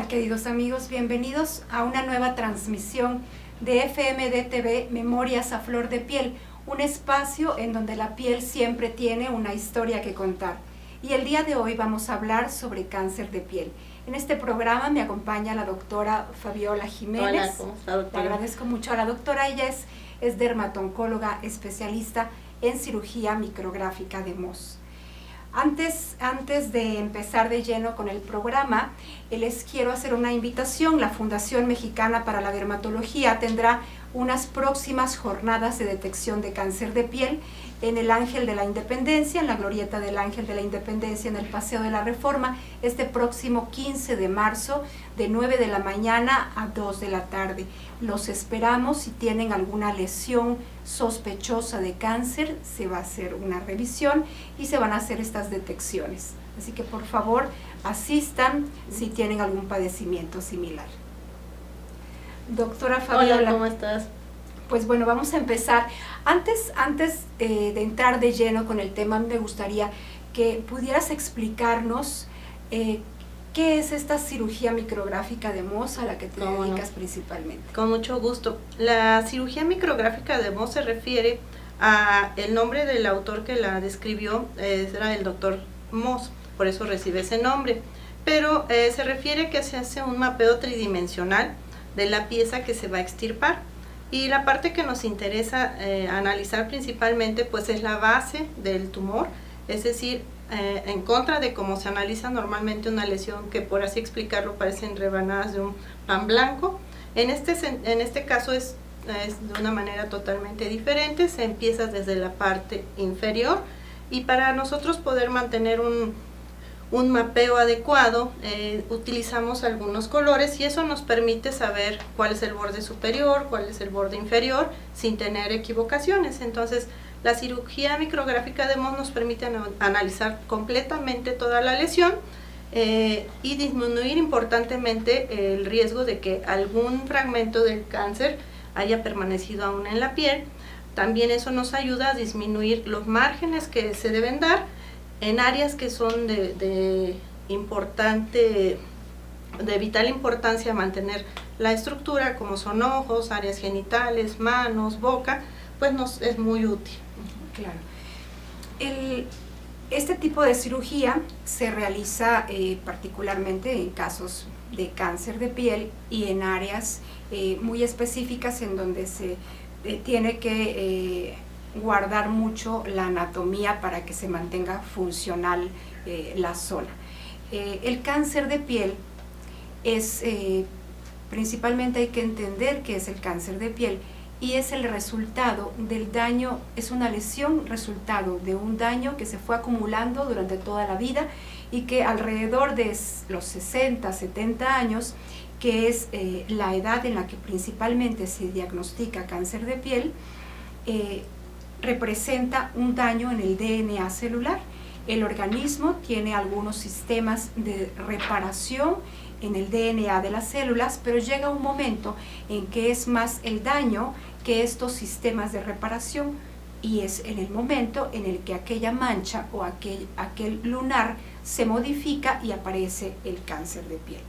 tal, queridos amigos? Bienvenidos a una nueva transmisión de FMD TV Memorias a Flor de Piel, un espacio en donde la piel siempre tiene una historia que contar. Y el día de hoy vamos a hablar sobre cáncer de piel. En este programa me acompaña la doctora Fabiola Jiménez. Hola, ¿cómo está, doctora? Le agradezco mucho a la doctora. Ella es dermatooncóloga especialista en cirugía micrográfica de Mohs. Antes de empezar de lleno con el programa, les quiero hacer una invitación. La Fundación Mexicana para la Dermatología tendrá unas próximas jornadas de detección de cáncer de piel en el Ángel de la Independencia, en la glorieta del Ángel de la Independencia, en el Paseo de la Reforma, este próximo 15 de marzo, de 9 de la mañana a 2 de la tarde. Los esperamos. Si tienen alguna lesión sospechosa de cáncer, se va a hacer una revisión y se van a hacer estas detecciones. Así que por favor, asistan si tienen algún padecimiento similar. Doctora Fabiola. Hola, ¿cómo estás? Pues bueno, vamos a empezar. Antes de entrar de lleno con el tema, me gustaría que pudieras explicarnos qué es esta cirugía micrográfica de Mohs a la que te dedicas principalmente. Con mucho gusto. La cirugía micrográfica de Mohs se refiere a el nombre del autor que la describió, era el doctor Mohs, por eso recibe ese nombre. Pero se refiere que se hace un mapeo tridimensional de la pieza que se va a extirpar. Y la parte que nos interesa analizar principalmente pues es la base del tumor, es decir, en contra de cómo se analiza normalmente una lesión que, por así explicarlo, parecen rebanadas de un pan blanco. En este caso es de una manera totalmente diferente. Se empieza desde la parte inferior y para nosotros poder mantener un mapeo adecuado, utilizamos algunos colores y eso nos permite saber cuál es el borde superior, cuál es el borde inferior, sin tener equivocaciones. Entonces, la cirugía micrográfica de Mohs nos permite analizar completamente toda la lesión y disminuir importantemente el riesgo de que algún fragmento del cáncer haya permanecido aún en la piel. También eso nos ayuda a disminuir los márgenes que se deben dar en áreas que son de vital importancia mantener la estructura, como son ojos, áreas genitales, manos, boca, pues nos es muy útil. Claro. Este tipo de cirugía se realiza particularmente en casos de cáncer de piel y en áreas muy específicas en donde se tiene que guardar mucho la anatomía para que se mantenga funcional la zona. El cáncer de piel es, principalmente hay que entender que es el cáncer de piel y es el resultado del daño, es una lesión resultado de un daño que se fue acumulando durante toda la vida y que alrededor de los 60, 70 años, que es la edad en la que principalmente se diagnostica cáncer de piel, representa un daño en el DNA celular. El organismo tiene algunos sistemas de reparación en el DNA de las células, pero llega un momento en que es más el daño que estos sistemas de reparación y es en el momento en el que aquella mancha o aquel lunar se modifica y aparece el cáncer de piel.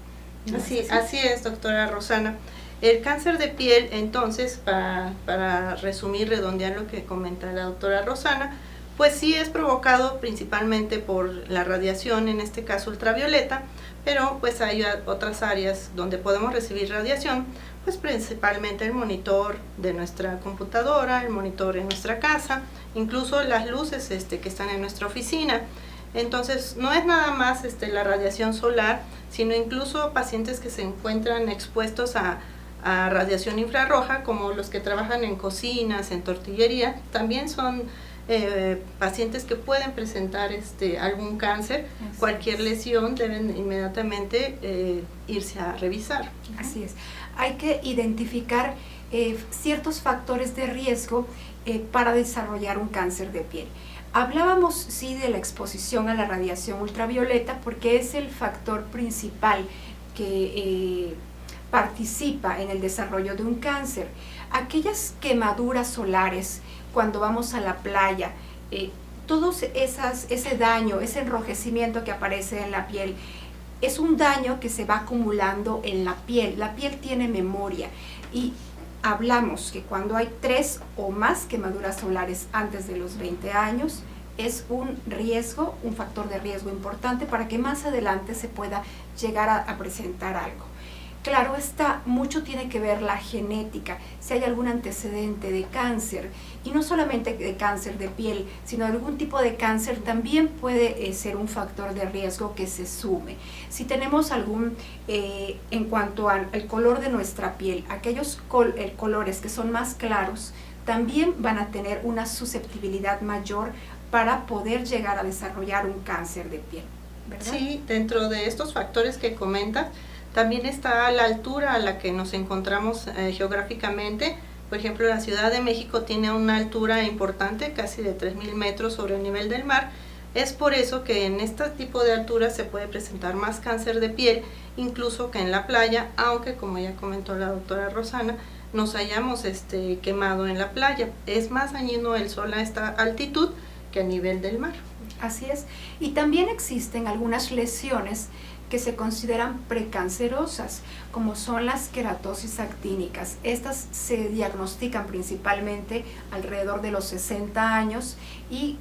¿No así es, doctora Rosana. El cáncer de piel, entonces, para resumir, redondear lo que comenta la doctora Rosana, pues sí es provocado principalmente por la radiación, en este caso ultravioleta, pero pues hay otras áreas donde podemos recibir radiación, pues principalmente el monitor de nuestra computadora, el monitor en nuestra casa, incluso las luces que están en nuestra oficina. Entonces no es nada más la radiación solar, sino incluso pacientes que se encuentran expuestos a radiación infrarroja, como los que trabajan en cocinas, en tortillería, también son pacientes que pueden presentar algún cáncer. Cualquier lesión deben inmediatamente irse a revisar. Así es. Hay que identificar ciertos factores de riesgo para desarrollar un cáncer de piel. Hablábamos sí de la exposición a la radiación ultravioleta porque es el factor principal que participa en el desarrollo de un cáncer. Aquellas quemaduras solares cuando vamos a la playa, ese daño, ese enrojecimiento que aparece en la piel, es un daño que se va acumulando en la piel. La piel tiene memoria y hablamos que cuando hay 3 o más quemaduras solares antes de los 20 años, es un riesgo, un factor de riesgo importante para que más adelante se pueda llegar a presentar algo. Claro está, mucho tiene que ver la genética, si hay algún antecedente de cáncer, y no solamente de cáncer de piel, sino algún tipo de cáncer también puede ser un factor de riesgo que se sume. Si tenemos algún, en cuanto al color de nuestra piel, aquellos colores que son más claros, también van a tener una susceptibilidad mayor para poder llegar a desarrollar un cáncer de piel, ¿verdad? Sí, dentro de estos factores que comentas, también está la altura a la que nos encontramos geográficamente. Por ejemplo, la Ciudad de México tiene una altura importante, casi de 3.000 metros sobre el nivel del mar. Es por eso que en este tipo de alturas se puede presentar más cáncer de piel, incluso que en la playa, aunque como ya comentó la doctora Rosana, nos hayamos quemado en la playa. Es más dañino el sol a esta altitud que a nivel del mar. Así es. Y también existen algunas lesiones que se consideran precancerosas, como son las queratosis actínicas. Estas se diagnostican principalmente alrededor de los 60 años y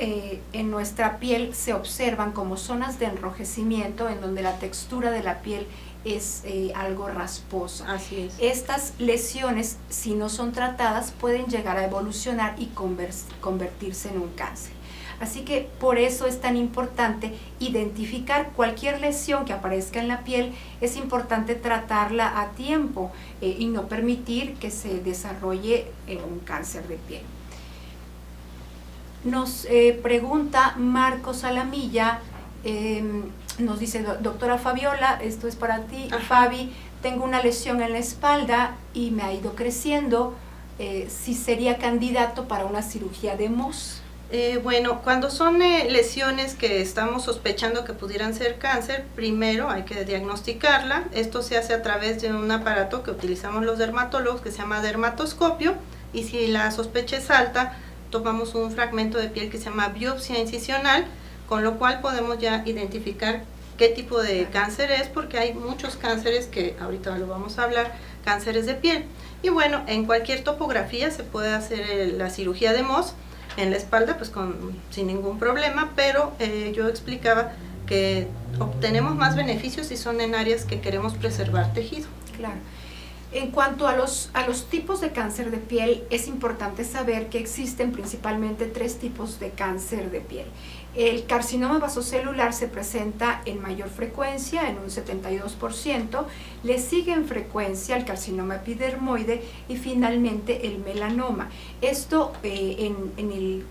en nuestra piel se observan como zonas de enrojecimiento en donde la textura de la piel es algo rasposa. Así es. Estas lesiones, si no son tratadas, pueden llegar a evolucionar y convertirse en un cáncer. Así que por eso es tan importante identificar cualquier lesión que aparezca en la piel. Es importante tratarla a tiempo y no permitir que se desarrolle un cáncer de piel. Nos pregunta Marcos Alamilla, nos dice, doctora Fabiola, esto es para ti. Ajá. Fabi, tengo una lesión en la espalda y me ha ido creciendo, si sería candidato para una cirugía de Mohs. Bueno, cuando son lesiones que estamos sospechando que pudieran ser cáncer, primero hay que diagnosticarla. Esto se hace a través de un aparato que utilizamos los dermatólogos que se llama dermatoscopio, y si la sospecha es alta, tomamos un fragmento de piel que se llama biopsia incisional, con lo cual podemos ya identificar qué tipo de cáncer es, porque hay muchos cánceres que ahorita lo vamos a hablar, cánceres de piel. Y bueno, en cualquier topografía se puede hacer la cirugía de Mohs. En la espalda pues sin ningún problema, pero yo explicaba que obtenemos más beneficios si son en áreas que queremos preservar tejido. Claro. En cuanto a los tipos de cáncer de piel, es importante saber que existen principalmente 3 tipos de cáncer de piel. El carcinoma vasocelular se presenta en mayor frecuencia, en un 72%, le sigue en frecuencia el carcinoma epidermoide y finalmente el melanoma. Esto en el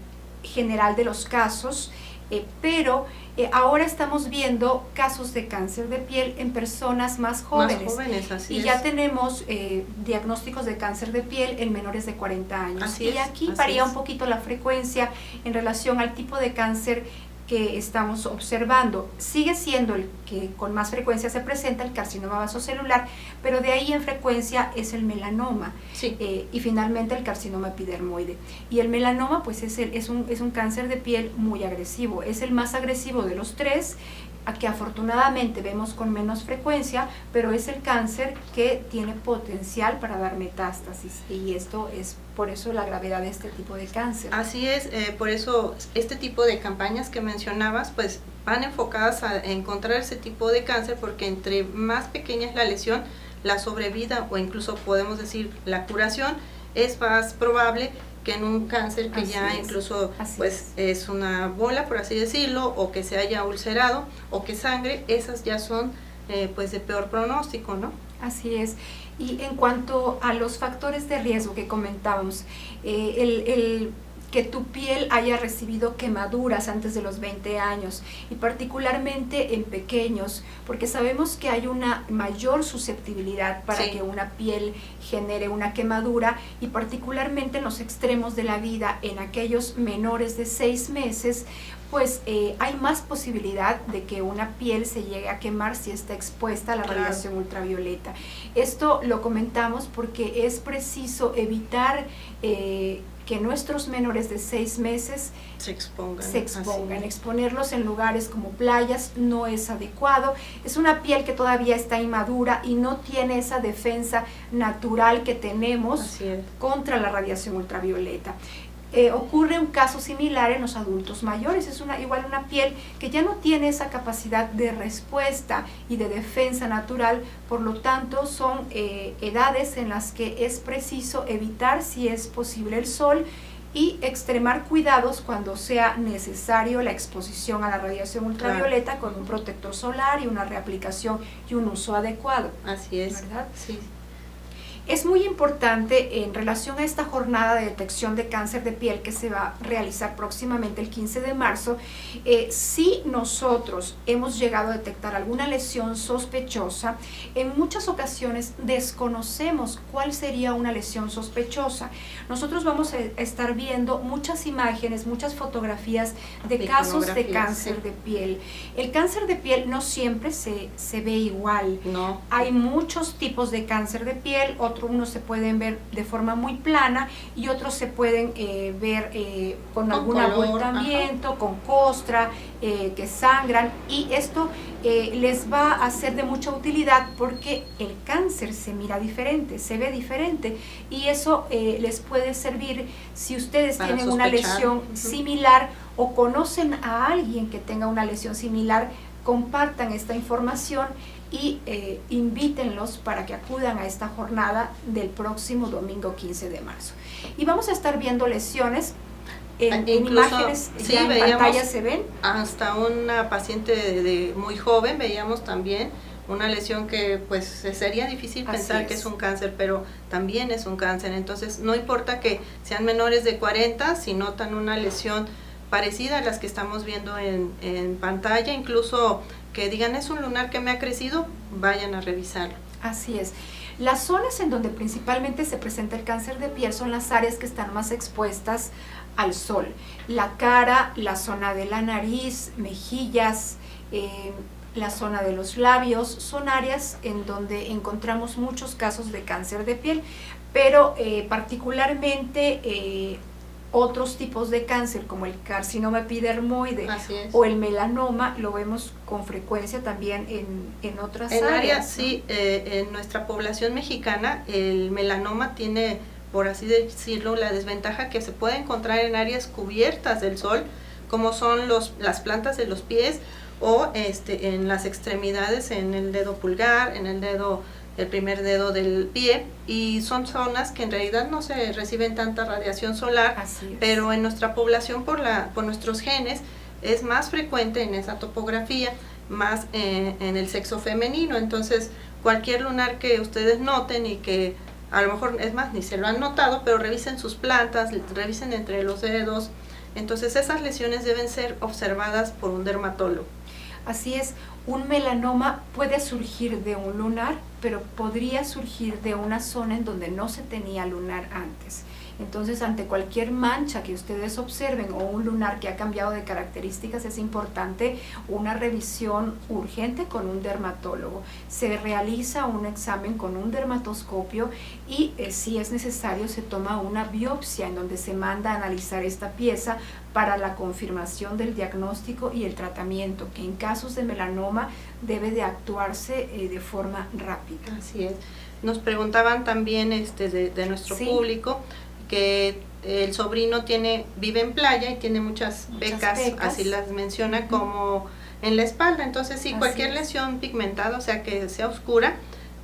general de los casos, pero ahora estamos viendo casos de cáncer de piel en personas más jóvenes. Más jóvenes, así es. Y ya tenemos diagnósticos de cáncer de piel en menores de 40 años. Así y es, aquí así varía es. un poquito la frecuencia en relación al tipo de cáncer que estamos observando. Sigue siendo el que con más frecuencia se presenta el carcinoma vasocelular, pero de ahí en frecuencia es el melanoma, Sí. y finalmente el carcinoma epidermoide. Y el melanoma pues es un cáncer de piel muy agresivo, es el más agresivo de los 3, a que afortunadamente vemos con menos frecuencia, pero es el cáncer que tiene potencial para dar metástasis, y esto es por eso la gravedad de este tipo de cáncer. Así es, por eso este tipo de campañas que mencionabas pues van enfocadas a encontrar ese tipo de cáncer, porque entre más pequeña es la lesión, la sobrevida o incluso podemos decir la curación es más probable que en un cáncer que Así ya es, incluso así pues es una bola, por así decirlo, o que se haya ulcerado o que sangre. Esas ya son pues de peor pronóstico, ¿no? Así es. Y en cuanto a los factores de riesgo que comentábamos, el que tu piel haya recibido quemaduras antes de los 20 años y particularmente en pequeños, porque sabemos que hay una mayor susceptibilidad para Sí. que una piel genere una quemadura, y particularmente en los extremos de la vida, en aquellos menores de 6 meses, pues hay más posibilidad de que una piel se llegue a quemar si está expuesta a la Claro. radiación ultravioleta. Esto lo comentamos porque es preciso evitar que nuestros menores de 6 meses se expongan. Exponerlos en lugares como playas no es adecuado. Es una piel que todavía está inmadura y no tiene esa defensa natural que tenemos contra la radiación ultravioleta. Ocurre un caso similar en los adultos mayores. Es igual una piel que ya no tiene esa capacidad de respuesta y de defensa natural, por lo tanto son edades en las que es preciso evitar, si es posible, el sol y extremar cuidados cuando sea necesario la exposición a la radiación ultravioleta con un protector solar y una reaplicación y un uso adecuado. Así es, ¿verdad? Sí. Es muy importante en relación a esta jornada de detección de cáncer de piel que se va a realizar próximamente el 15 de marzo, si nosotros hemos llegado a detectar alguna lesión sospechosa, en muchas ocasiones desconocemos cuál sería una lesión sospechosa. Nosotros vamos a estar viendo muchas imágenes, muchas fotografías de casos de cáncer de piel. El cáncer de piel no siempre se ve igual. No. Hay muchos tipos de cáncer de piel, unos se pueden ver de forma muy plana y otros se pueden ver con algún abultamiento, con costra, que sangran, y esto les va a ser de mucha utilidad porque el cáncer se mira diferente, se ve diferente, y eso les puede servir si ustedes tienen una lesión similar o conocen a alguien que tenga una lesión similar. Compartan esta información y invítenlos para que acudan a esta jornada del próximo domingo 15 de marzo. Y vamos a estar viendo lesiones en imágenes, sí, ya en pantalla se ven. Hasta una paciente muy joven veíamos también una lesión que pues sería difícil pensar que es un cáncer, pero también es un cáncer. Entonces no importa que sean menores de 40, si notan una lesión parecida a las que estamos viendo en pantalla, incluso que digan es un lunar que me ha crecido, vayan a revisarlo. Así es. Las zonas en donde principalmente se presenta el cáncer de piel son las áreas que están más expuestas al sol. La cara, la zona de la nariz, mejillas, la zona de los labios, son áreas en donde encontramos muchos casos de cáncer de piel, pero particularmente otros tipos de cáncer como el carcinoma epidermoide o el melanoma lo vemos con frecuencia también en otras áreas. Sí, en nuestra población mexicana el melanoma tiene, por así decirlo, la desventaja que se puede encontrar en áreas cubiertas del sol, como son las plantas de los pies o en las extremidades, en el dedo pulgar, en el primer dedo del pie, y son zonas que en realidad no se reciben tanta radiación solar, pero en nuestra población por nuestros genes es más frecuente en esa topografía, más en el sexo femenino. Entonces cualquier lunar que ustedes noten y que a lo mejor es más ni se lo han notado, pero revisen sus plantas, revisen entre los dedos. Entonces esas lesiones deben ser observadas por un dermatólogo. Así es, un melanoma puede surgir de un lunar, pero podría surgir de una zona en donde no se tenía lunar antes. Entonces, ante cualquier mancha que ustedes observen o un lunar que ha cambiado de características, es importante una revisión urgente con un dermatólogo. Se realiza un examen con un dermatoscopio y si es necesario se toma una biopsia en donde se manda a analizar esta pieza para la confirmación del diagnóstico y el tratamiento, que en casos de melanoma debe de actuarse de forma rápida. Así es. Nos preguntaban también de nuestro público que el sobrino vive en playa y tiene muchas pecas, así las menciona, como en la espalda. Entonces cualquier lesión pigmentada, o sea que sea oscura,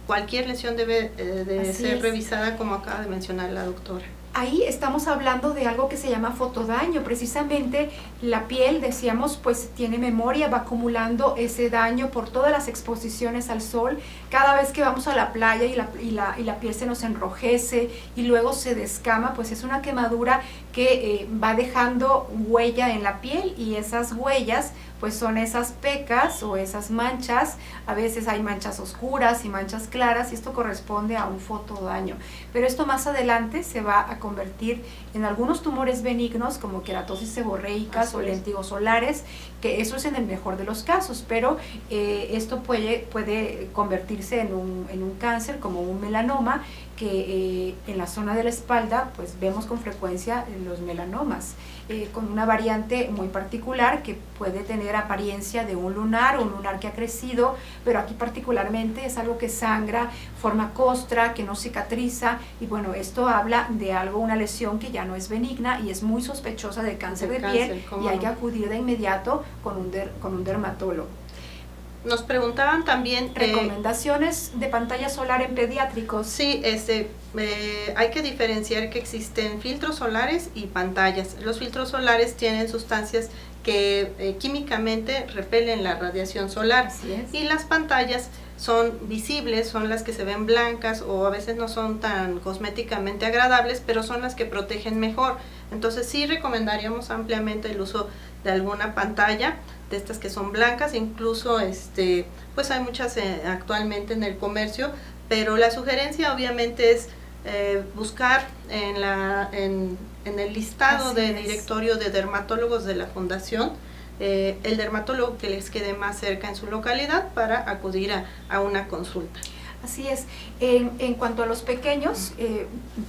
cualquier lesión debe de ser revisada, como acaba de mencionar la doctora. Ahí estamos hablando de algo que se llama fotodaño. Precisamente la piel, decíamos, pues tiene memoria, va acumulando ese daño por todas las exposiciones al sol. Cada vez que vamos a la playa y la piel se nos enrojece y luego se descama, pues es una quemadura que va dejando huella en la piel, y esas huellas pues son esas pecas o esas manchas. A veces hay manchas oscuras y manchas claras, y esto corresponde a un fotodaño. Pero esto más adelante se va a convertir en algunos tumores benignos como queratosis seborreicas o lentigos solares, que eso es en el mejor de los casos, pero esto puede convertirse en un cáncer como un melanoma, que en la zona de la espalda pues vemos con frecuencia los melanomas, con una variante muy particular que puede tener apariencia de un lunar que ha crecido, pero aquí particularmente es algo que sangra, forma costra, que no cicatriza, y bueno, esto habla de algo, una lesión que ya no es benigna y es muy sospechosa de cáncer de piel, y hay que acudir de inmediato con un dermatólogo. Nos preguntaban también recomendaciones de pantalla solar en pediátricos. Sí, hay que diferenciar que existen filtros solares y pantallas. Los filtros solares tienen sustancias que químicamente repelen la radiación solar. Así es. Y las pantallas son visibles, son las que se ven blancas o a veces no son tan cosméticamente agradables, pero son las que protegen mejor. Entonces sí recomendaríamos ampliamente el uso de alguna pantalla de estas que son blancas, incluso pues hay muchas actualmente en el comercio, pero la sugerencia obviamente es buscar en el listado de directorio de dermatólogos de la fundación el dermatólogo que les quede más cerca en su localidad para acudir a una consulta. Así es. En cuanto a los pequeños,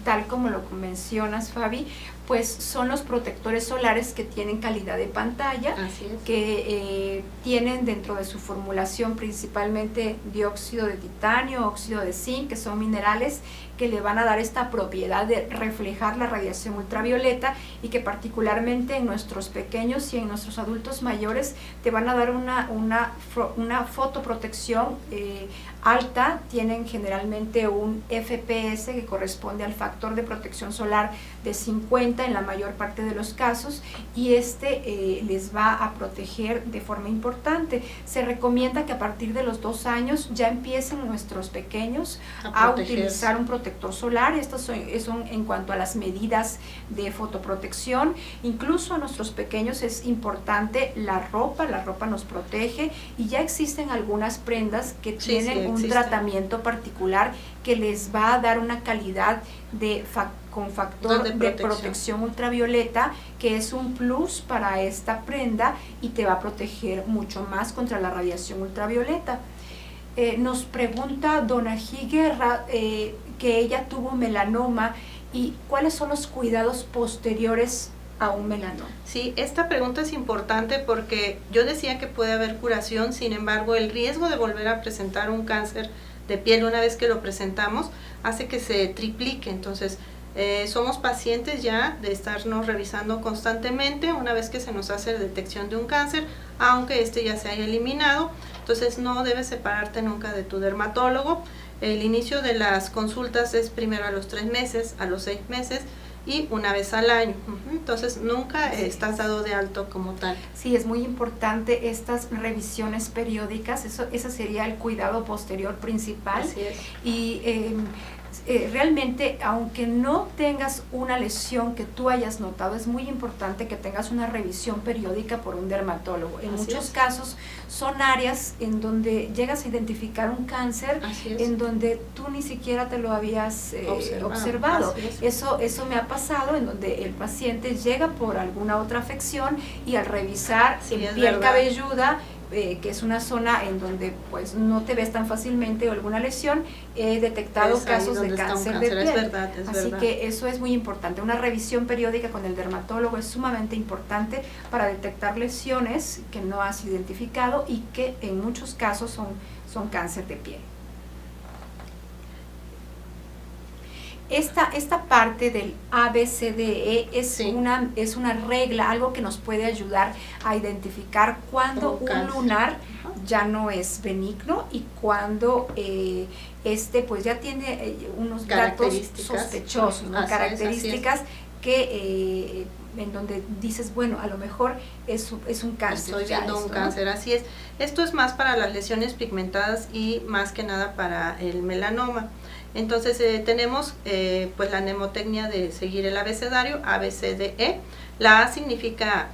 tal como lo mencionas, Fabi, pues son los protectores solares que tienen calidad de pantalla, que tienen dentro de su formulación principalmente dióxido de titanio, óxido de zinc, que son minerales que le van a dar esta propiedad de reflejar la radiación ultravioleta, y que particularmente en nuestros pequeños y en nuestros adultos mayores te van a dar una fotoprotección alta. Tienen generalmente un FPS que corresponde al factor de protección solar de 50 en la mayor parte de los casos, y les va a proteger de forma importante. Se recomienda que a partir de los 2 años ya empiecen nuestros pequeños a utilizar un protector solar. Estos son en cuanto a las medidas de fotoprotección. Incluso a nuestros pequeños es importante la ropa nos protege, y ya existen algunas prendas que tienen un tratamiento particular que les va a dar una calidad con factor de protección ultravioleta, que es un plus para esta prenda y te va a proteger mucho más contra la radiación ultravioleta. Nos pregunta Donají Guerra que ella tuvo melanoma y cuáles son los cuidados posteriores a un melanoma. Sí, esta pregunta es importante porque yo decía que puede haber curación, sin embargo el riesgo de volver a presentar un cáncer de piel una vez que lo presentamos hace que se triplique. Entonces somos pacientes ya de estarnos revisando constantemente una vez que se nos hace detección de un cáncer, aunque ya se haya eliminado. Entonces no debes separarte nunca de tu dermatólogo. El inicio de las consultas es primero a los 3 meses, a los 6 meses y una vez al año. Entonces nunca estás dado de alto como tal. Sí, es muy importante estas revisiones periódicas. Ese sería el cuidado posterior principal. Así es. Y realmente, aunque no tengas una lesión que tú hayas notado, es muy importante que tengas una revisión periódica por un dermatólogo. En muchos casos son áreas en donde llegas a identificar un cáncer en donde tú ni siquiera te lo habías observado. Eso me ha pasado, en donde el paciente llega por alguna otra afección y al revisar piel cabelluda, que es una zona en donde pues no te ves tan fácilmente o alguna lesión, he detectado casos de cáncer de piel. Es verdad. Que eso es muy importante. Una revisión periódica con el dermatólogo es sumamente importante para detectar lesiones que no has identificado y que en muchos casos son cáncer de piel. Esta parte del ABCDE es una regla, algo que nos puede ayudar a identificar cuando un lunar ya no es benigno y cuando pues ya tiene unos datos sospechosos, ¿no? Características que en donde dices, bueno, a lo mejor es un cáncer. Estoy viendo un cáncer, así es. Esto es más para las lesiones pigmentadas y más que nada para el melanoma. Entonces tenemos pues la mnemotecnia de seguir el abecedario, ABCDE. La A significa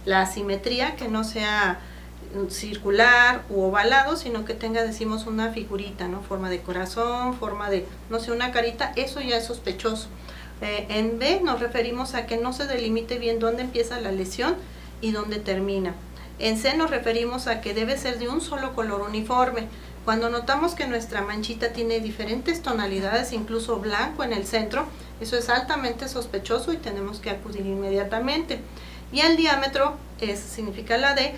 la asimetría, que no sea circular u ovalado, sino que tenga, decimos, una figurita, ¿no? Forma de corazón, forma de, no sé, una carita. Eso ya es sospechoso. En B nos referimos a que no se delimite bien dónde empieza la lesión y dónde termina. En C nos referimos a que debe ser de un solo color uniforme. Cuando notamos que nuestra manchita tiene diferentes tonalidades, incluso blanco en el centro, eso es altamente sospechoso y tenemos que acudir inmediatamente. Y el diámetro significa la D.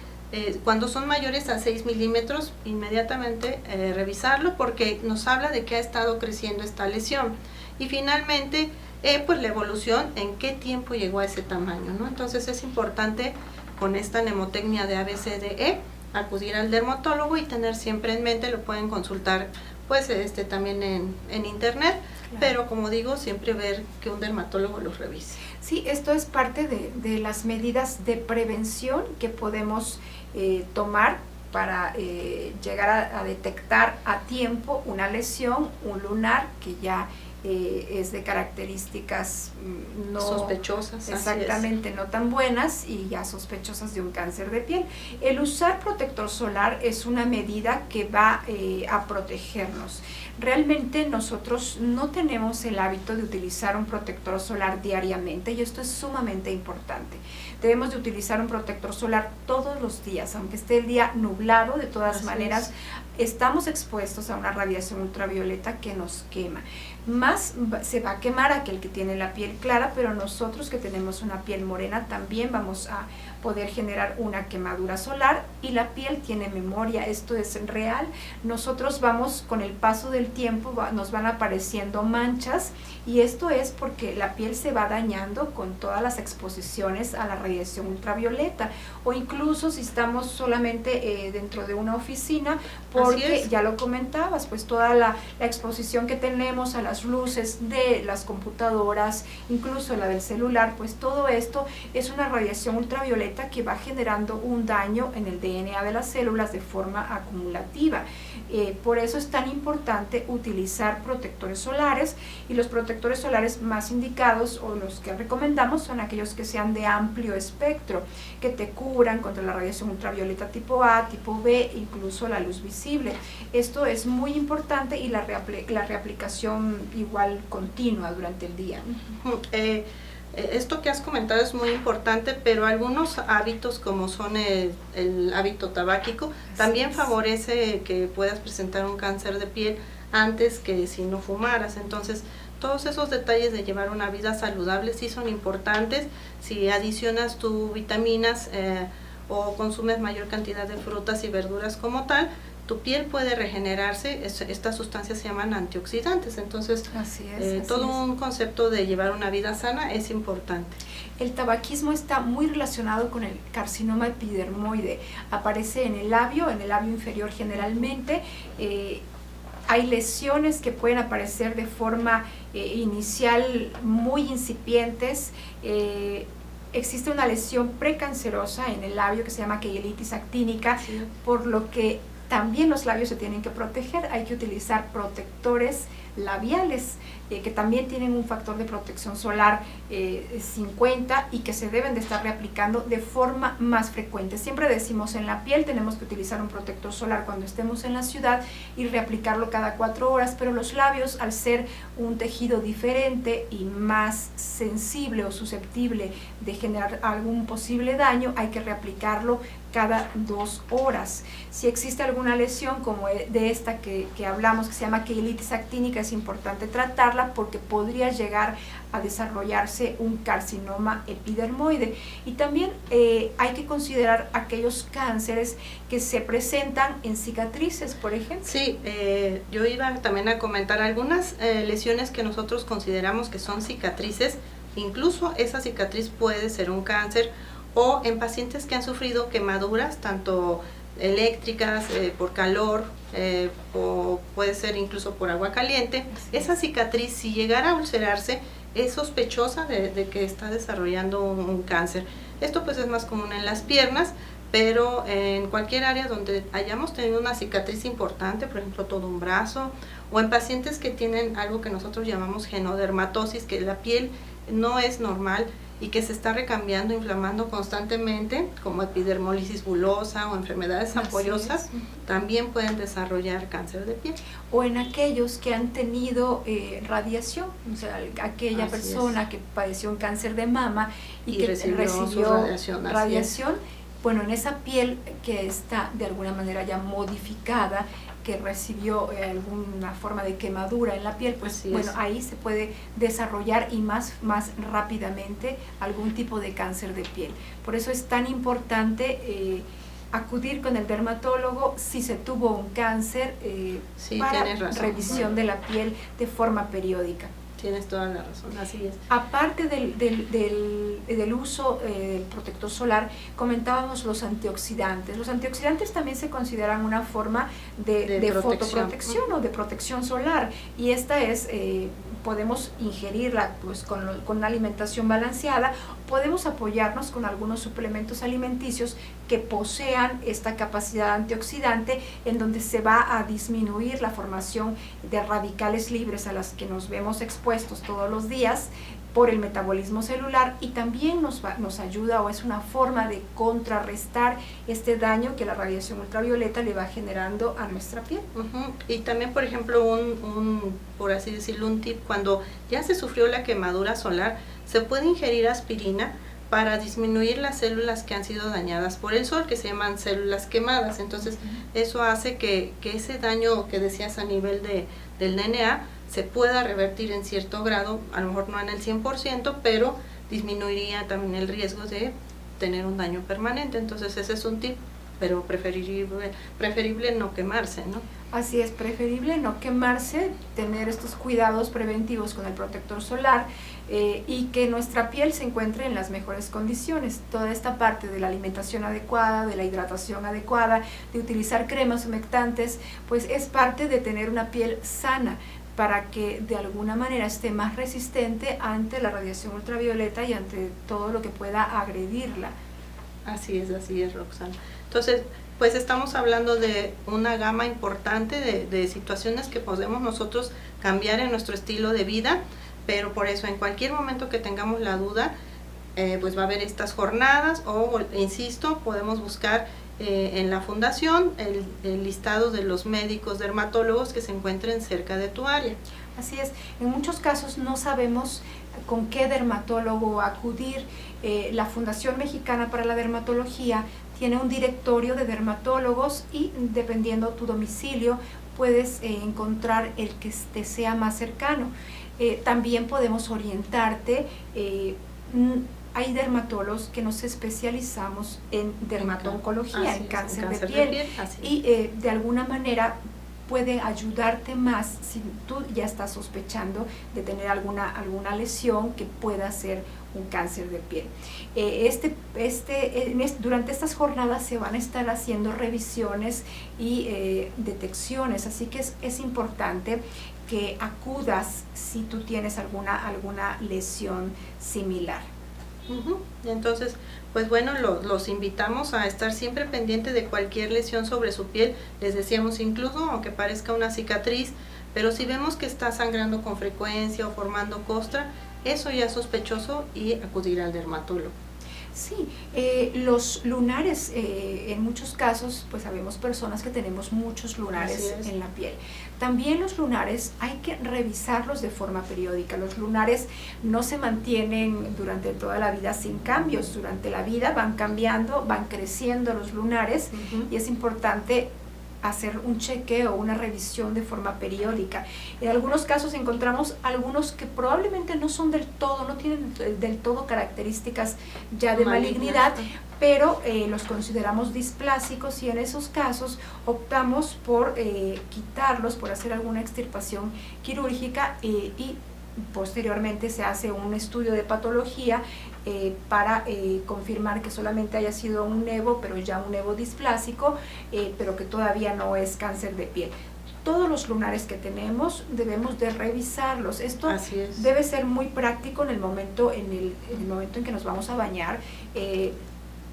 Cuando son mayores a 6 milímetros, inmediatamente revisarlo porque nos habla de que ha estado creciendo esta lesión. Y finalmente, pues la evolución, en qué tiempo llegó a ese tamaño, ¿no? Entonces es importante con esta mnemotecnia de ABCDE acudir al dermatólogo y tener siempre en mente, lo pueden consultar pues también en internet, claro. Pero como digo, siempre ver que un dermatólogo los revise. Sí, esto es parte de las medidas de prevención que podemos tomar para llegar a detectar a tiempo una lesión, un lunar que ya es de características no sospechosas, exactamente, no tan buenas y ya sospechosas de un cáncer de piel. El usar protector solar es una medida que va a protegernos. Realmente nosotros no tenemos el hábito de utilizar un protector solar diariamente y esto es sumamente importante. Debemos de utilizar un protector solar todos los días, aunque esté el día nublado, de todas maneras estamos expuestos a una radiación ultravioleta que nos quema. Más se va a quemar aquel que tiene la piel clara, pero nosotros que tenemos una piel morena también vamos a poder generar una quemadura solar y la piel tiene memoria, esto es real. Nosotros vamos con el paso del tiempo, nos van apareciendo manchas y esto es porque la piel se va dañando con todas las exposiciones a la radiación ultravioleta o incluso si estamos solamente dentro de una oficina, porque ya lo comentabas, pues toda la exposición que tenemos a las luces de las computadoras, incluso la del celular, pues todo esto es una radiación ultravioleta que va generando un daño en el DNA de las células de forma acumulativa. Por eso es tan importante utilizar protectores solares y los protectores solares más indicados o los que recomendamos son aquellos que sean de amplio espectro, que te cubran contra la radiación ultravioleta tipo A, tipo B, incluso la luz visible. Esto es muy importante y la reaplicación igual continua durante el día. Esto que has comentado es muy importante, pero algunos hábitos como son el hábito tabáquico también favorece que puedas presentar un cáncer de piel antes que si no fumaras. Entonces todos esos detalles de llevar una vida saludable sí son importantes. Si adicionas tus vitaminas o consumes mayor cantidad de frutas y verduras como tal, tu piel puede regenerarse. Estas sustancias se llaman antioxidantes, entonces todo un concepto de llevar una vida sana es importante. El tabaquismo está muy relacionado con el carcinoma epidermoide, aparece en el labio inferior generalmente. Hay lesiones que pueden aparecer de forma inicial muy incipientes. Existe una lesión precancerosa en el labio que se llama queielitis actínica, por lo que también los labios se tienen que proteger. Hay que utilizar protectores labiales que también tienen un factor de protección solar 50 y que se deben de estar reaplicando de forma más frecuente. Siempre decimos en la piel tenemos que utilizar un protector solar cuando estemos en la ciudad y reaplicarlo cada 4 horas, pero los labios, al ser un tejido diferente y más sensible o susceptible de generar algún posible daño, hay que reaplicarlo cada 2 horas. Si existe alguna lesión como de esta que hablamos, que se llama queielitis actínica, es importante tratarla porque podría llegar a desarrollarse un carcinoma epidermoide. Y también hay que considerar aquellos cánceres que se presentan en cicatrices, por ejemplo. Sí, yo iba también a comentar algunas lesiones que nosotros consideramos que son cicatrices. Incluso esa cicatriz puede ser un cáncer, o en pacientes que han sufrido quemaduras tanto eléctricas, por calor, o puede ser incluso por agua caliente. Esa cicatriz, si llegara a ulcerarse, es sospechosa de que está desarrollando un cáncer. Esto pues es más común en las piernas, pero en cualquier área donde hayamos tenido una cicatriz importante, por ejemplo todo un brazo, o en pacientes que tienen algo que nosotros llamamos genodermatosis, que la piel no es normal, y que se está recambiando, inflamando constantemente, como epidermolisis bulosa o enfermedades apoyosas, también pueden desarrollar cáncer de piel. O en aquellos que han tenido radiación, o sea, aquella persona que padeció un cáncer de mama y que recibió radiación, bueno, en esa piel que está de alguna manera ya modificada, que recibió alguna forma de quemadura en la piel, pues bueno, ahí se puede desarrollar y más rápidamente algún tipo de cáncer de piel. Por eso es tan importante acudir con el dermatólogo si se tuvo un cáncer para revisión de la piel de forma periódica. Tienes toda la razón, así es. Aparte del uso del protector solar, comentábamos los antioxidantes. Los antioxidantes también se consideran una forma de fotoprotección o de protección solar, y esta es, podemos ingerirla pues con una alimentación balanceada, podemos apoyarnos con algunos suplementos alimenticios que posean esta capacidad antioxidante, en donde se va a disminuir la formación de radicales libres a las que nos vemos expuestos todos los días por el metabolismo celular, y también nos ayuda, o es una forma de contrarrestar este daño que la radiación ultravioleta le va generando a nuestra piel. Y también, por ejemplo, por así decirlo, un tip: cuando ya se sufrió la quemadura solar, se puede ingerir aspirina para disminuir las células que han sido dañadas por el sol, que se llaman células quemadas. Entonces, eso hace que ese daño que decías a nivel del DNA se pueda revertir en cierto grado, a lo mejor no en el 100%, pero disminuiría también el riesgo de tener un daño permanente. Entonces ese es un tip, pero preferible no quemarse, ¿no? Así es, preferible no quemarse, tener estos cuidados preventivos con el protector solar, y que nuestra piel se encuentre en las mejores condiciones. Toda esta parte de la alimentación adecuada, de la hidratación adecuada, de utilizar cremas humectantes, pues es parte de tener una piel sana, para que de alguna manera esté más resistente ante la radiación ultravioleta y ante todo lo que pueda agredirla. Así es, Roxana. Entonces, pues estamos hablando de una gama importante de situaciones que podemos nosotros cambiar en nuestro estilo de vida, pero por eso en cualquier momento que tengamos la duda, pues va a haber estas jornadas, o insisto, podemos buscar en la fundación el listado de los médicos dermatólogos que se encuentren cerca de tu área. Así es, en muchos casos no sabemos con qué dermatólogo acudir. La Fundación Mexicana para la Dermatología tiene un directorio de dermatólogos, y dependiendo tu domicilio puedes encontrar el que te sea más cercano. También podemos orientarte. Hay dermatólogos que nos especializamos en dermatoncología, en cáncer de piel, y de alguna manera puede ayudarte más si tú ya estás sospechando de tener alguna lesión que pueda ser un cáncer de piel. Durante estas jornadas se van a estar haciendo revisiones y detecciones, así que es importante que acudas si tú tienes alguna lesión similar. Entonces, pues bueno, los invitamos a estar siempre pendiente de cualquier lesión sobre su piel. Les decíamos, incluso aunque parezca una cicatriz, pero si vemos que está sangrando con frecuencia o formando costra, eso ya es sospechoso, y acudir al dermatólogo. Sí, los lunares, en muchos casos, pues sabemos personas que tenemos muchos lunares en la piel. También los lunares hay que revisarlos de forma periódica. Los lunares no se mantienen durante toda la vida sin cambios. Durante la vida van cambiando, van creciendo los lunares, y es importante hacer un chequeo, una revisión de forma periódica. En algunos casos encontramos algunos que probablemente no son del todo, no tienen del todo características ya de malignidad, pero los consideramos displásicos, y en esos casos optamos por quitarlos, por hacer alguna extirpación quirúrgica, y posteriormente se hace un estudio de patología para confirmar que solamente haya sido un nevo, pero ya un nevo displásico, pero que todavía no es cáncer de piel. Todos los lunares que tenemos debemos de revisarlos. Esto debe ser muy práctico en el momento en que nos vamos a bañar,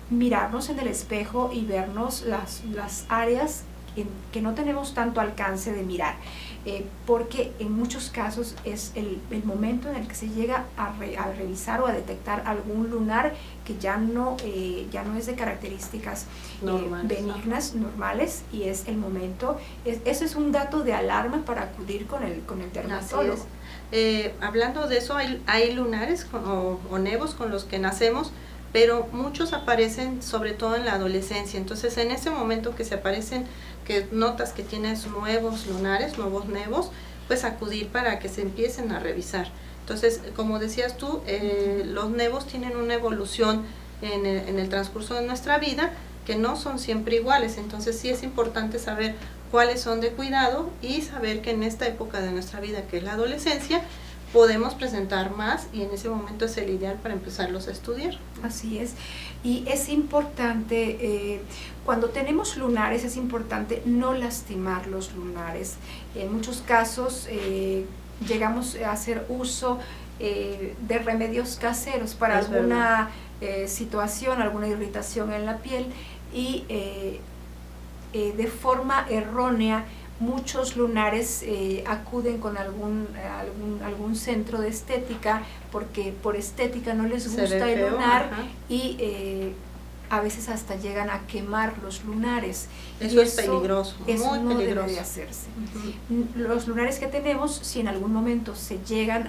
mirarnos en el espejo y vernos las áreas que no tenemos tanto alcance de mirar, porque en muchos casos es el momento en el que se llega a revisar o a detectar algún lunar que ya no es de características benignas, normales, y es el momento, eso es un dato de alarma para acudir con el dermatólogo. Hablando de eso, hay lunares o nevos con los que nacemos, pero muchos aparecen sobre todo en la adolescencia. Entonces, en ese momento que se aparecen, que notas que tienes nuevos lunares, nuevos nevos, pues acudir para que se empiecen a revisar. Entonces, como decías tú, los nevos tienen una evolución en el transcurso de nuestra vida, que no son siempre iguales. Entonces, sí es importante saber cuáles son de cuidado y saber que en esta época de nuestra vida, que es la adolescencia, podemos presentar más, y en ese momento es el ideal para empezarlos a estudiar. Así es, y es importante, cuando tenemos lunares, es importante no lastimar los lunares. En muchos casos llegamos a hacer uso de remedios caseros para alguna situación, alguna irritación en la piel, y de forma errónea muchos lunares acuden con algún centro de estética, porque por estética no les gusta el lunar, y a veces hasta llegan a quemar los lunares. Eso es peligroso, eso muy no peligroso. debe de hacerse. Los lunares que tenemos, si en algún momento se llegan,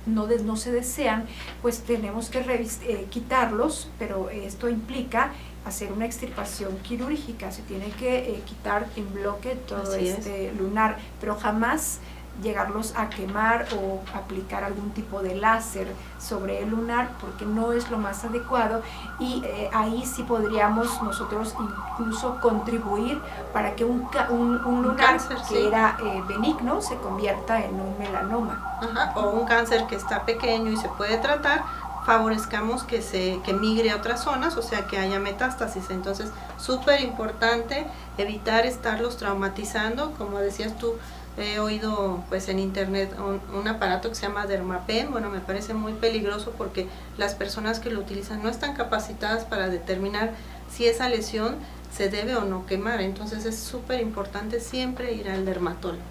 no se desean, pues tenemos que quitarlos, pero esto implica hacer una extirpación quirúrgica. Se tiene que quitar en bloque todo lunar, pero jamás llegarlos a quemar o aplicar algún tipo de láser sobre el lunar, porque no es lo más adecuado, y ahí sí podríamos nosotros incluso contribuir para que un lunar cáncer, que era benigno se convierta en un melanoma. O un cáncer que está pequeño y se puede tratar, favorezcamos que migre a otras zonas, o sea, que haya metástasis. Entonces, súper importante evitar estarlos traumatizando. Como decías tú, he oído pues en internet un aparato que se llama Dermapen. Bueno, me parece muy peligroso porque las personas que lo utilizan no están capacitadas para determinar si esa lesión se debe o no quemar. Entonces, es súper importante siempre ir al dermatólogo.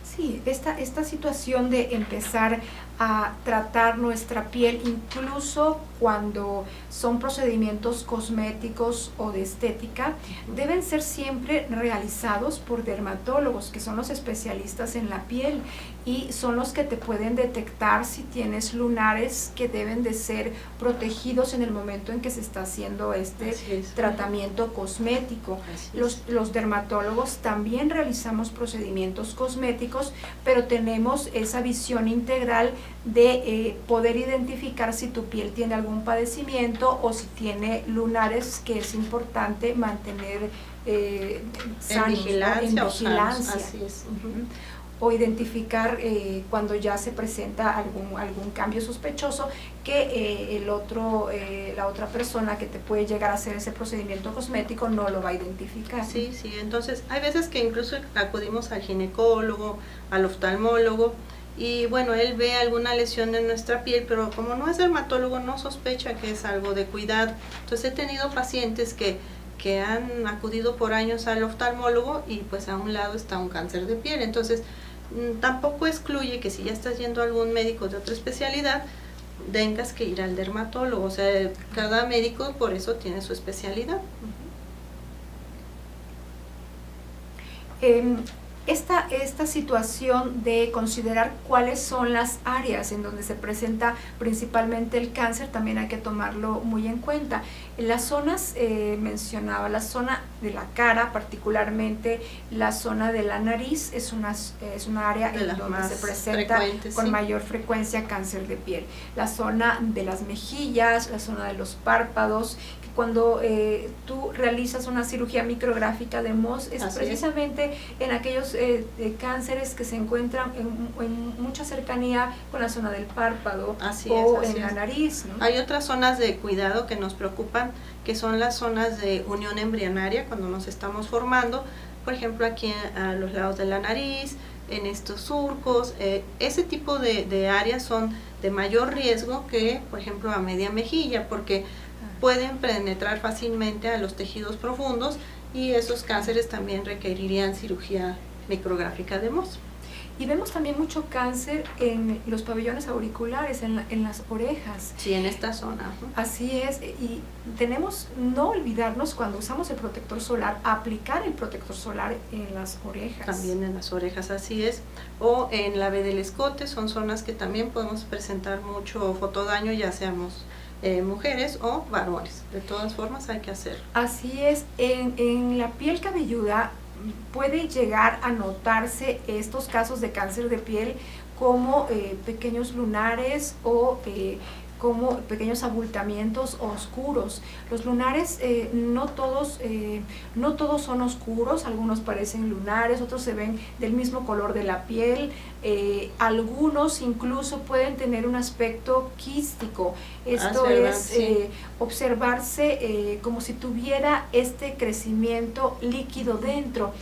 Sí, esta situación de empezar a tratar nuestra piel, incluso cuando son procedimientos cosméticos o de estética, deben ser siempre realizados por dermatólogos, que son los especialistas en la piel, y son los que te pueden detectar si tienes lunares que deben de ser protegidos en el momento en que se está haciendo tratamiento cosmético. Los dermatólogos también realizamos procedimientos cosméticos, pero tenemos esa visión integral de poder identificar si tu piel tiene algún padecimiento o si tiene lunares, que es importante mantener sanos, en vigilancia. Así es. O identificar cuando ya se presenta algún cambio sospechoso, que la otra persona que te puede llegar a hacer ese procedimiento cosmético no lo va a identificar. Sí, entonces hay veces que incluso acudimos al ginecólogo, al oftalmólogo, y bueno, él ve alguna lesión en nuestra piel, pero como no es dermatólogo, no sospecha que es algo de cuidado. Entonces he tenido pacientes que han acudido por años al oftalmólogo y pues a un lado está un cáncer de piel. Entonces tampoco excluye que si ya estás yendo a algún médico de otra especialidad, tengas que ir al dermatólogo. O sea, cada médico por eso tiene su especialidad. Esta situación de considerar cuáles son las áreas en donde se presenta principalmente el cáncer, también hay que tomarlo muy en cuenta. En las zonas, mencionaba, la zona de la cara, particularmente la zona de la nariz, es una área en donde se presenta con mayor frecuencia cáncer de piel. La zona de las mejillas, la zona de los párpados. Cuando tú realizas una cirugía micrográfica de Mohs, es precisamente en aquellos cánceres que se encuentran en mucha cercanía con la zona del párpado o en la nariz, ¿no? Hay otras zonas de cuidado que nos preocupan, que son las zonas de unión embrionaria, cuando nos estamos formando, por ejemplo aquí a los lados de la nariz, en estos surcos. Ese tipo de áreas son de mayor riesgo que, por ejemplo, a media mejilla, porque pueden penetrar fácilmente a los tejidos profundos y esos cánceres también requerirían cirugía micrográfica de Mohs. Y vemos también mucho cáncer en los pabellones auriculares, en las orejas. Sí, en esta zona. Así es, y tenemos no olvidarnos cuando usamos el protector solar, aplicar el protector solar en las orejas. También en las orejas, así es. O en la B del escote, son zonas que también podemos presentar mucho fotodaño, ya seamos mujeres o varones. De todas formas hay que hacerlo. Así es, en la piel cabelluda puede llegar a notarse estos casos de cáncer de piel como pequeños lunares o como pequeños abultamientos oscuros. Los lunares no todos son oscuros, algunos parecen lunares, otros se ven del mismo color de la piel, algunos incluso pueden tener un aspecto quístico. Esto es observarse como si tuviera este crecimiento líquido dentro.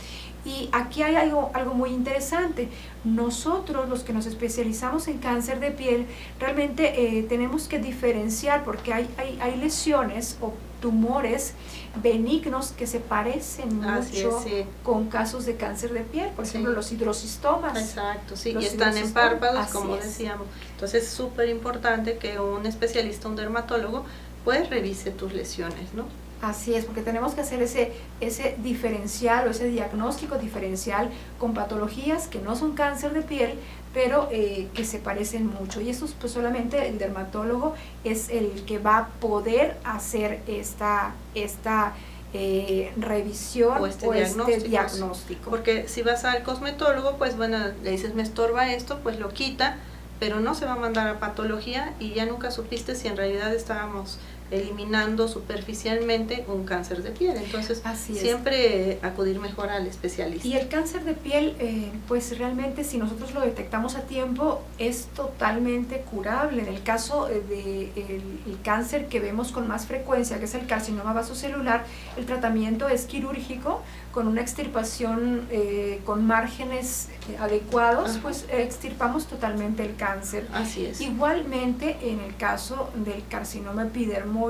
Y aquí hay algo muy interesante. Nosotros, los que nos especializamos en cáncer de piel, realmente tenemos que diferenciar, porque hay lesiones o tumores benignos que se parecen mucho con casos de cáncer de piel, por ejemplo los hidrocistomas. Exacto, sí, y están en párpados, como decíamos. Entonces es súper importante que un especialista, un dermatólogo, pues revise tus lesiones, ¿no? Así es, porque tenemos que hacer ese diferencial o ese diagnóstico diferencial con patologías que no son cáncer de piel, pero que se parecen mucho. Y eso pues solamente el dermatólogo es el que va a poder hacer esta revisión o este diagnóstico. Porque si vas al cosmetólogo, pues bueno, le dices me estorba esto, pues lo quita, pero no se va a mandar a patología y ya nunca supiste si en realidad estábamos eliminando superficialmente un cáncer de piel. Entonces siempre acudir mejor al especialista. Y el cáncer de piel, pues realmente si nosotros lo detectamos a tiempo es totalmente curable. En el caso del cáncer que vemos con más frecuencia, que es el carcinoma vasocelular, el tratamiento es quirúrgico, con una extirpación con márgenes adecuados. Pues extirpamos totalmente el cáncer. Así es. Igualmente en el caso del carcinoma epidermoide,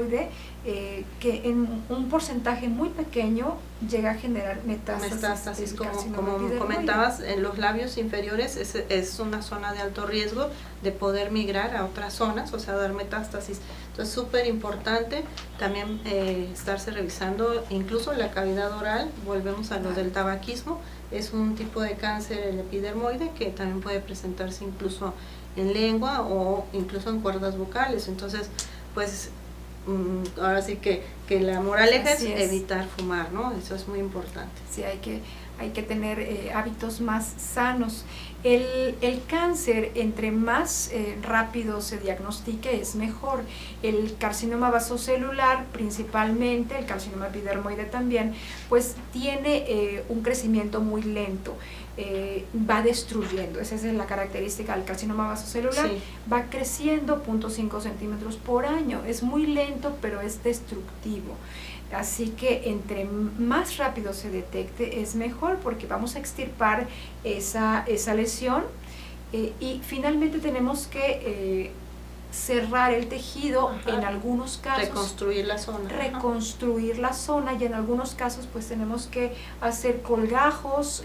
que en un porcentaje muy pequeño llega a generar metástasis, como comentabas, en los labios inferiores es una zona de alto riesgo de poder migrar a otras zonas, o sea, dar metástasis. Entonces, súper importante también estarse revisando incluso la cavidad oral. Volvemos a lo del tabaquismo, es un tipo de cáncer, el epidermoide, que también puede presentarse incluso en lengua o incluso en cuerdas vocales. Entonces, pues ahora sí que la moraleja es evitar fumar, ¿no? Eso es muy importante. Sí, hay que tener hábitos más sanos. El cáncer, entre más rápido se diagnostique, es mejor. El carcinoma vasocelular, principalmente, el carcinoma epidermoide también, pues tiene un crecimiento muy lento. Va destruyendo, esa es la característica del carcinoma vasocelular, va creciendo 0.5 centímetros por año, es muy lento pero es destructivo. Así que entre más rápido se detecte es mejor, porque vamos a extirpar esa lesión y finalmente tenemos que cerrar el tejido. En algunos casos reconstruir la zona, y en algunos casos pues tenemos que hacer colgajos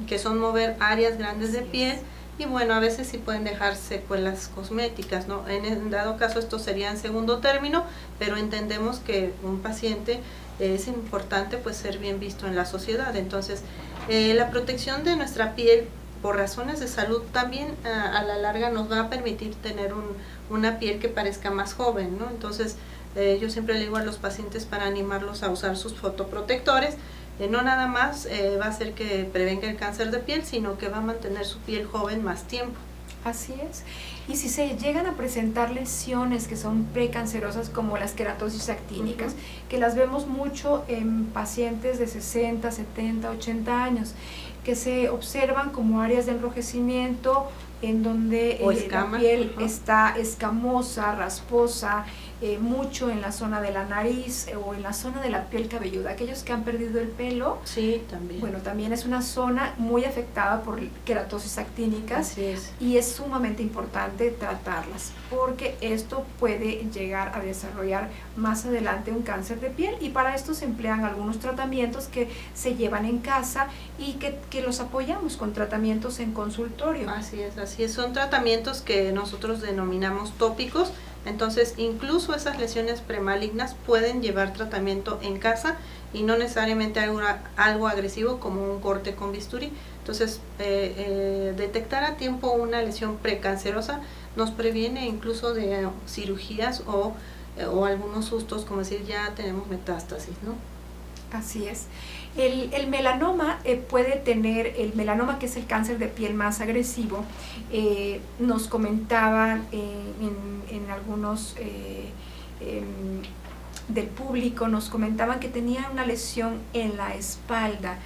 que son mover áreas grandes de piel. Y bueno, a veces sí pueden dejar secuelas cosméticas, ¿no? En dado caso esto sería en segundo término, pero entendemos que un paciente es importante pues ser bien visto en la sociedad. Entonces la protección de nuestra piel por razones de salud también a la larga nos va a permitir tener una piel que parezca más joven, ¿no? Entonces yo siempre le digo a los pacientes, para animarlos a usar sus fotoprotectores, no nada más va a hacer que prevenga el cáncer de piel, sino que va a mantener su piel joven más tiempo. Así es. Y si se llegan a presentar lesiones que son precancerosas, como las queratosis actínicas, que las vemos mucho en pacientes de 60, 70, 80 años, que se observan como áreas de enrojecimiento en donde la piel está escamosa, rasposa, mucho en la zona de la nariz o en la zona de la piel cabelluda. Aquellos que han perdido el pelo, sí, también. Bueno, también es una zona muy afectada por queratosis actínicas. Así es. Y es sumamente importante tratarlas, porque esto puede llegar a desarrollar más adelante un cáncer de piel, y para esto se emplean algunos tratamientos que se llevan en casa y que los apoyamos con tratamientos en consultorio. Así es, son tratamientos que nosotros denominamos tópicos. Entonces, incluso esas lesiones premalignas pueden llevar tratamiento en casa y no necesariamente algo agresivo como un corte con bisturí. Entonces, detectar a tiempo una lesión precancerosa nos previene incluso de cirugías o algunos sustos, como decir, ya tenemos metástasis, ¿no? Así es. El melanoma puede tener, el melanoma, que es el cáncer de piel más agresivo, nos comentaban en algunos del público, nos comentaban que tenía una lesión en la espalda.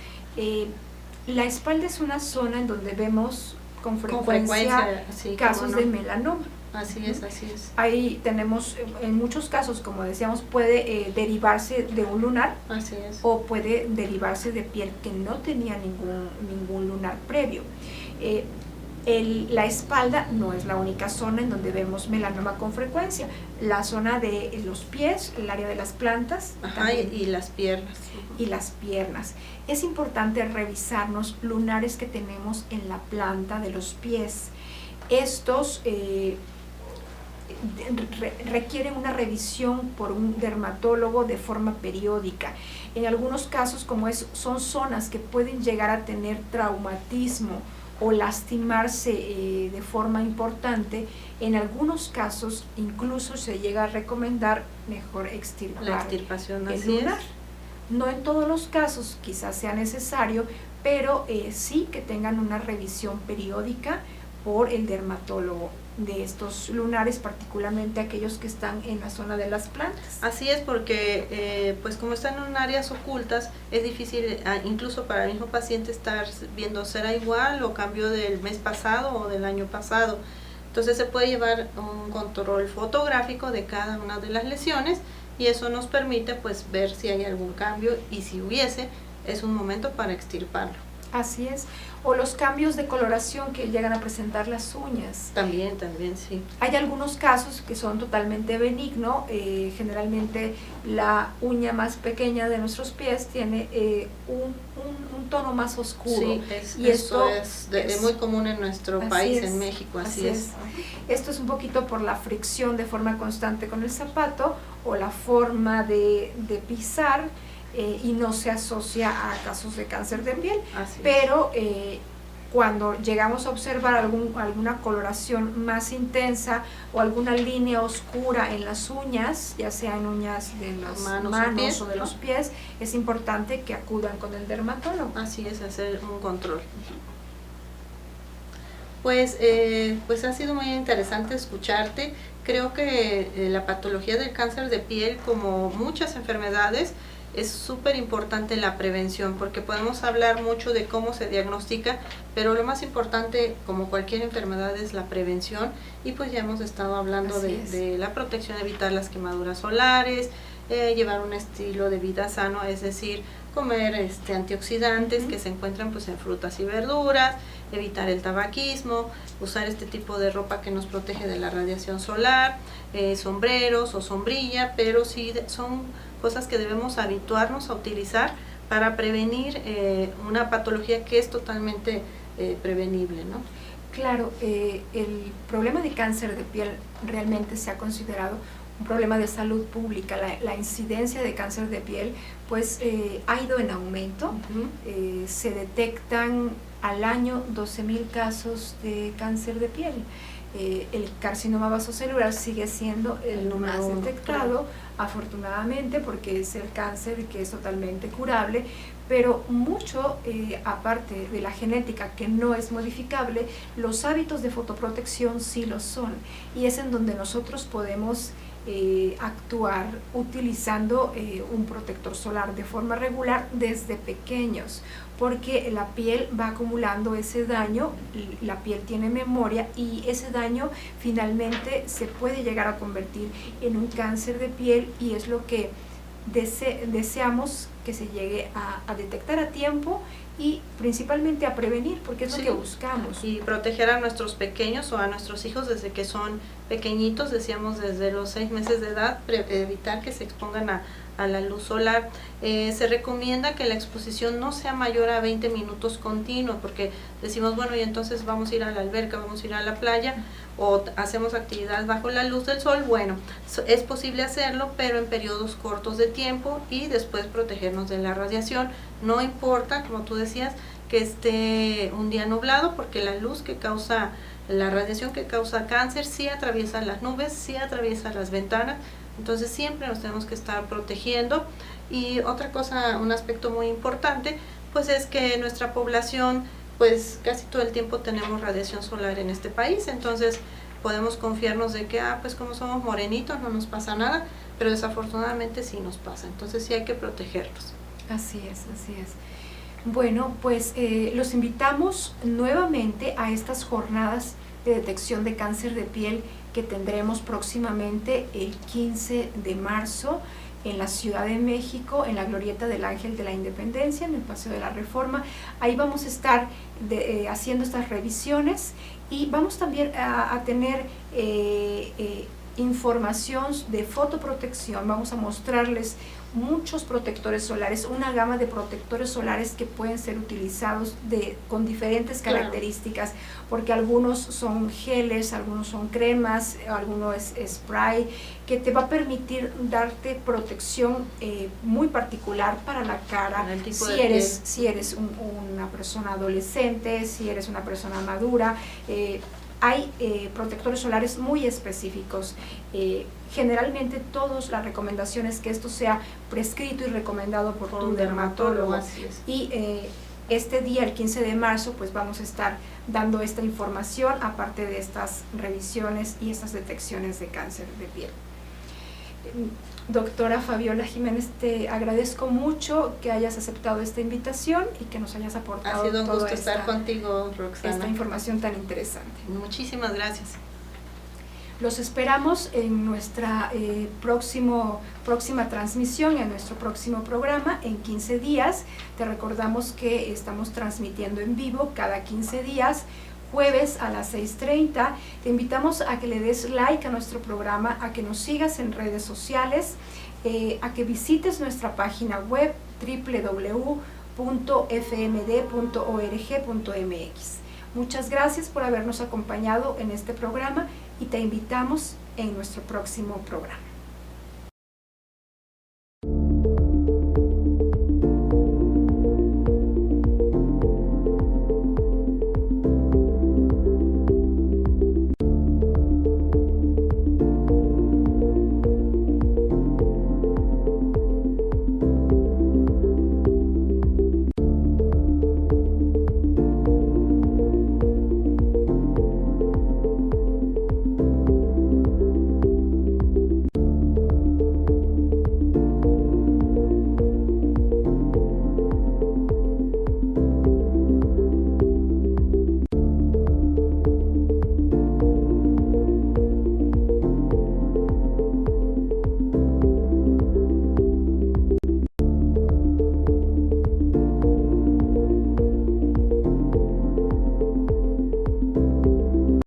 La espalda es una zona en donde vemos con frecuencia sí, casos de melanoma. Así es, así es. Ahí tenemos, en muchos casos, como decíamos, puede derivarse de un lunar. Así es. O puede derivarse de piel que no tenía ningún lunar previo. La espalda no es la única zona en donde vemos melanoma con frecuencia. La zona de los pies, el área de las plantas. Ajá, y las piernas. Y las piernas. Es importante revisarnos lunares que tenemos en la planta de los pies. Estos requieren una revisión por un dermatólogo de forma periódica. En algunos casos, como son zonas que pueden llegar a tener traumatismo o lastimarse de forma importante, en algunos casos incluso se llega a recomendar mejor extirpar la extirpación, el lunar. No en todos los casos quizás sea necesario, pero sí que tengan una revisión periódica por el dermatólogo de estos lunares, particularmente aquellos que están en la zona de las plantas. Así es, porque pues como están en áreas ocultas, es difícil incluso para el mismo paciente estar viendo será igual o cambió del mes pasado o del año pasado. Entonces se puede llevar un control fotográfico de cada una de las lesiones y eso nos permite pues ver si hay algún cambio, y si hubiese, es un momento para extirparlo. Así es. O los cambios de coloración que llegan a presentar las uñas. También, sí. Hay algunos casos que son totalmente benignos. Generalmente la uña más pequeña de nuestros pies tiene un tono más oscuro. Sí, esto es muy común en nuestro país, en México, así es. Esto es un poquito por la fricción de forma constante con el zapato o la forma de pisar. Y no se asocia a casos de cáncer de piel, pero cuando llegamos a observar alguna coloración más intensa o alguna línea oscura en las uñas, ya sea en uñas de las manos o de los pies, es importante que acudan con el dermatólogo. Así es, hacer un control. Pues ha sido muy interesante escucharte. Creo que la patología del cáncer de piel, como muchas enfermedades, es súper importante la prevención, porque podemos hablar mucho de cómo se diagnostica, pero lo más importante, como cualquier enfermedad, es la prevención. Y pues ya hemos estado hablando de la protección, evitar las quemaduras solares, llevar un estilo de vida sano, es decir, comer antioxidantes que se encuentran pues en frutas y verduras, evitar el tabaquismo, usar este tipo de ropa que nos protege de la radiación solar, sombreros o sombrilla, pero sí son cosas que debemos habituarnos a utilizar para prevenir una patología que es totalmente prevenible, ¿no? Claro, el problema de cáncer de piel realmente se ha considerado un problema de salud pública. La incidencia de cáncer de piel pues ha ido en aumento. Se detectan al año 12,000 casos de cáncer de piel. El carcinoma vasocelular sigue siendo el más detectado, afortunadamente, porque es el cáncer que es totalmente curable, pero mucho, aparte de la genética que no es modificable, los hábitos de fotoprotección sí lo son, y es en donde nosotros podemos actuar utilizando un protector solar de forma regular desde pequeños, porque la piel va acumulando ese daño, la piel tiene memoria y ese daño finalmente se puede llegar a convertir en un cáncer de piel, y es lo que deseamos que se llegue a detectar a tiempo y principalmente a prevenir, porque es lo que buscamos. Y proteger a nuestros pequeños o a nuestros hijos desde que son pequeñitos, decíamos desde los 6 meses de edad, evitar que se expongan a la luz solar. Se recomienda que la exposición no sea mayor a 20 minutos continuos, porque decimos, bueno, y entonces vamos a ir a la alberca, vamos a ir a la playa, o hacemos actividades bajo la luz del sol. Bueno, es posible hacerlo, pero en periodos cortos de tiempo, y después protegernos de la radiación. No importa, como tú decías, que esté un día nublado, porque la luz que causa, la radiación que causa cáncer, sí atraviesa las nubes, sí atraviesa las ventanas. Entonces siempre nos tenemos que estar protegiendo. Y otra cosa, un aspecto muy importante, pues es que nuestra población, pues casi todo el tiempo tenemos radiación solar en este país, entonces podemos confiarnos de que, pues como somos morenitos no nos pasa nada, pero desafortunadamente sí nos pasa, entonces sí hay que protegerlos. Así es, así es. Bueno, pues los invitamos nuevamente a estas jornadas de detección de cáncer de piel que tendremos próximamente el 15 de marzo en la Ciudad de México, en la Glorieta del Ángel de la Independencia, en el Paseo de la Reforma. Ahí vamos a estar haciendo estas revisiones, y vamos también a tener información de fotoprotección. Vamos a mostrarles muchos protectores solares, una gama de protectores solares que pueden ser utilizados con diferentes características, porque algunos son geles, algunos son cremas, algunos es spray, que te va a permitir darte protección muy particular para la cara, si eres una persona adolescente, si eres una persona madura. Hay protectores solares muy específicos. Generalmente todas las recomendaciones que esto sea prescrito y recomendado por tu dermatólogo. Y este día, el 15 de marzo, pues vamos a estar dando esta información, aparte de estas revisiones y estas detecciones de cáncer de piel. Doctora Fabiola Jiménez, te agradezco mucho que hayas aceptado esta invitación y que nos hayas aportado ha sido un gusto estar contigo, Roxana. Esta información tan interesante. Muchísimas gracias. Los esperamos en nuestra próxima transmisión, en nuestro próximo programa en 15 días. Te recordamos que estamos transmitiendo en vivo cada 15 días, jueves a las 6:30. Te invitamos a que le des like a nuestro programa, a que nos sigas en redes sociales, a que visites nuestra página web www.fmd.org.mx. Muchas gracias por habernos acompañado en este programa y te invitamos en nuestro próximo programa.